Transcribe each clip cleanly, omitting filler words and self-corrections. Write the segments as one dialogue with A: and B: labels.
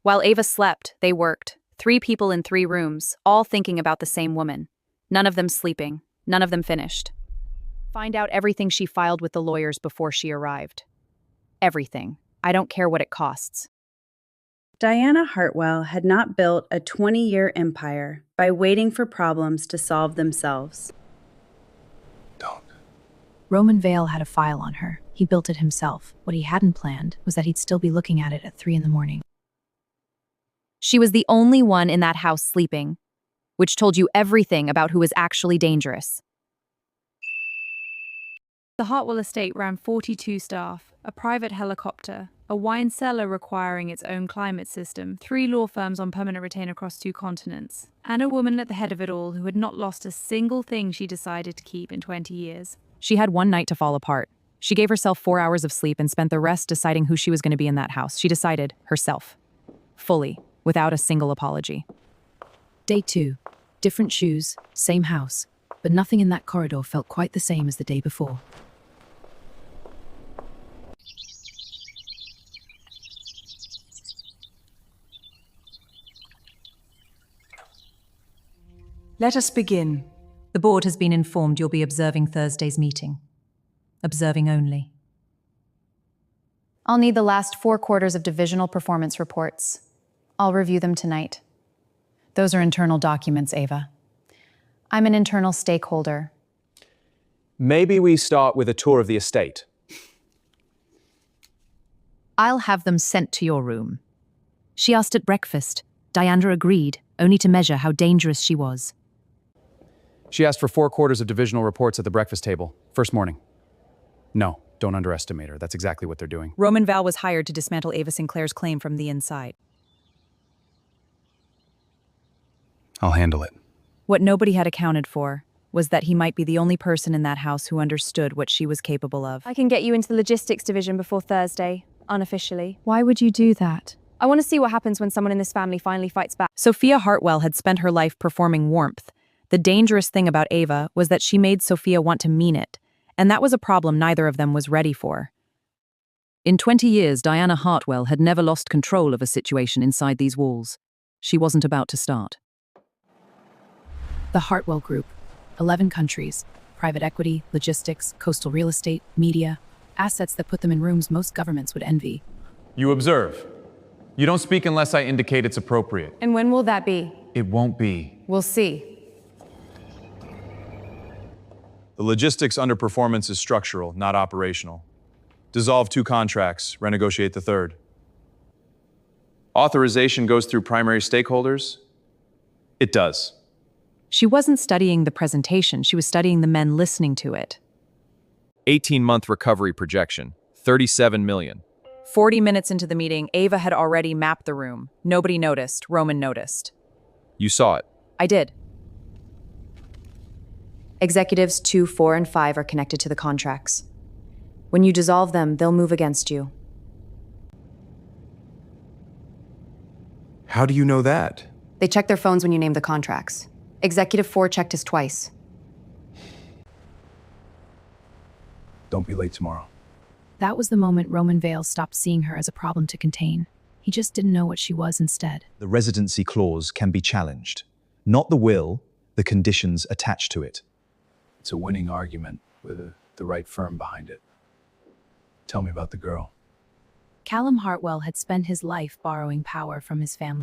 A: While Ava slept, they worked. 3 people in 3 rooms, all thinking about the same woman. None of them sleeping. None of them finished. Find out everything she filed with the lawyers before she arrived. Everything. I don't care what it costs.
B: Diana Hartwell had not built a 20-year empire by waiting for problems to solve themselves.
C: Don't.
D: Roman Vale had a file on her. He built it himself. What he hadn't planned was that he'd still be looking at it at 3 a.m.
A: She was the only one in that house sleeping, which told you everything about who was actually dangerous.
E: The Hartwell estate ran 42 staff, a private helicopter, a wine cellar requiring its own climate system, 3 law firms on permanent retain across 2 continents, and a woman at the head of it all who had not lost a single thing she decided to keep in 20 years.
A: She had one night to fall apart. She gave herself 4 hours of sleep and spent the rest deciding who she was going to be in that house. She decided herself. Fully, without a single apology.
D: Day 2. Different shoes, same house, but nothing in that corridor felt quite the same as the day before.
F: Let us begin.
G: The board has been informed you'll be observing Thursday's meeting. Observing only.
A: I'll need the last 4 quarters of divisional performance reports. I'll review them tonight.
G: Those are internal documents, Ava.
A: I'm an internal stakeholder.
C: Maybe we start with a tour of the estate.
G: I'll have them sent to your room. She asked at breakfast. Diandra agreed, only to measure how dangerous she was.
C: She asked for 4 quarters of divisional reports at the breakfast table, first morning. No, don't underestimate her. That's exactly what they're doing.
G: Roman Val was hired to dismantle Ava Sinclair's claim from the inside.
C: I'll handle it.
G: What nobody had accounted for was that he might be the only person in that house who understood what she was capable of.
E: I can get you into the logistics division before Thursday, unofficially.
D: Why would you do that?
E: I want to see what happens when someone in this family finally fights back.
G: Sophia Hartwell had spent her life performing warmth. The dangerous thing about Ava was that she made Sophia want to mean it, and that was a problem neither of them was ready for. In 20 years, Diana Hartwell had never lost control of a situation inside these walls. She wasn't about to start.
D: The Hartwell Group. 11 countries. Private equity, logistics, coastal real estate, media. Assets that put them in rooms most governments would envy.
H: You observe. You don't speak unless I indicate it's appropriate.
E: And when will that be?
H: It won't be.
E: We'll see.
I: The logistics underperformance is structural, not operational. Dissolve 2 contracts, renegotiate the 3rd. Authorization goes through primary stakeholders? It does.
G: She wasn't studying the presentation, she was studying the men listening to it.
I: 18-month recovery projection, 37 million.
G: 40 minutes into the meeting, Ava had already mapped the room. Nobody noticed. Roman noticed.
I: You saw it.
G: I did.
A: Executives 2, 4, and 5 are connected to the contracts. When you dissolve them, they'll move against you.
I: How do you know that?
A: They check their phones when you name the contracts. Executive 4 checked his twice.
C: Don't be late tomorrow.
D: That was the moment Roman Vale stopped seeing her as a problem to contain. He just didn't know what she was instead.
J: The residency clause can be challenged. Not the will, the conditions attached to it.
C: It's a winning argument with the right firm behind it. Tell me about the girl.
D: Callum Hartwell had spent his life borrowing power from his family.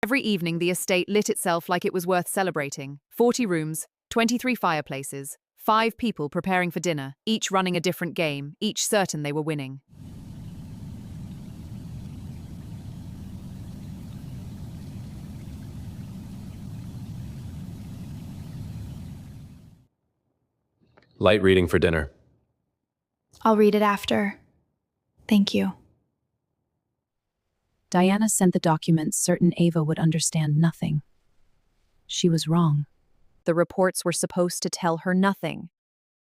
G: Every evening, the estate lit itself like it was worth celebrating. 40 rooms, 23 fireplaces, 5 people preparing for dinner, each running a different game, each certain they were winning.
I: Light reading for dinner.
E: I'll read it after. Thank you.
D: Diana sent the documents certain Ava would understand nothing. She was wrong.
G: The reports were supposed to tell her nothing.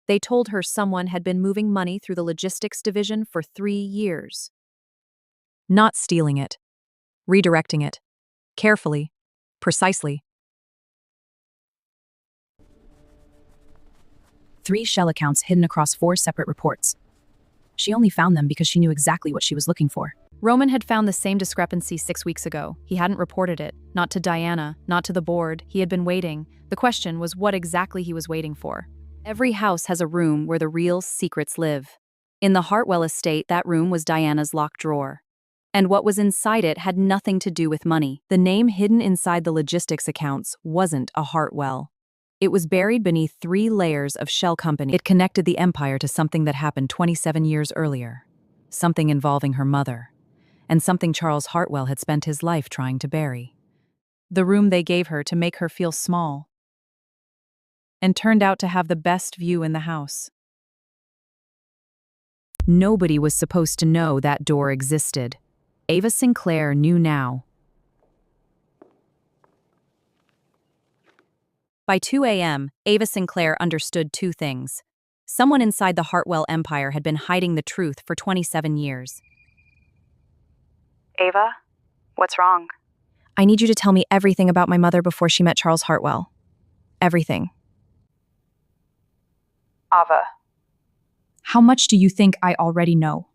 G: They told her someone had been moving money through the logistics division for 3 years. Not stealing it. Redirecting it. Carefully. Precisely.
D: 3 shell accounts hidden across 4 separate reports. She only found them because she knew exactly what she was looking for.
A: Roman had found the same discrepancy 6 weeks ago. He hadn't reported it, not to Diana, not to the board. He had been waiting. The question was what exactly he was waiting for. Every house has a room where the real secrets live. In the Hartwell estate, that room was Diana's locked drawer. And what was inside it had nothing to do with money. The name hidden inside the logistics accounts wasn't a Hartwell. It was buried beneath 3 layers of shell company. It connected the empire to something that happened 27 years earlier. Something involving her mother. And something Charles Hartwell had spent his life trying to bury. The room they gave her to make her feel small. And turned out to have the best view in the house. Nobody was supposed to know that door existed. Ava Sinclair knew now. By 2 a.m., Ava Sinclair understood 2 things. Someone inside the Hartwell empire had been hiding the truth for 27 years.
K: Ava, what's wrong?
A: I need you to tell me everything about my mother before she met Charles Hartwell. Everything.
K: Ava.
A: How much do you think I already know?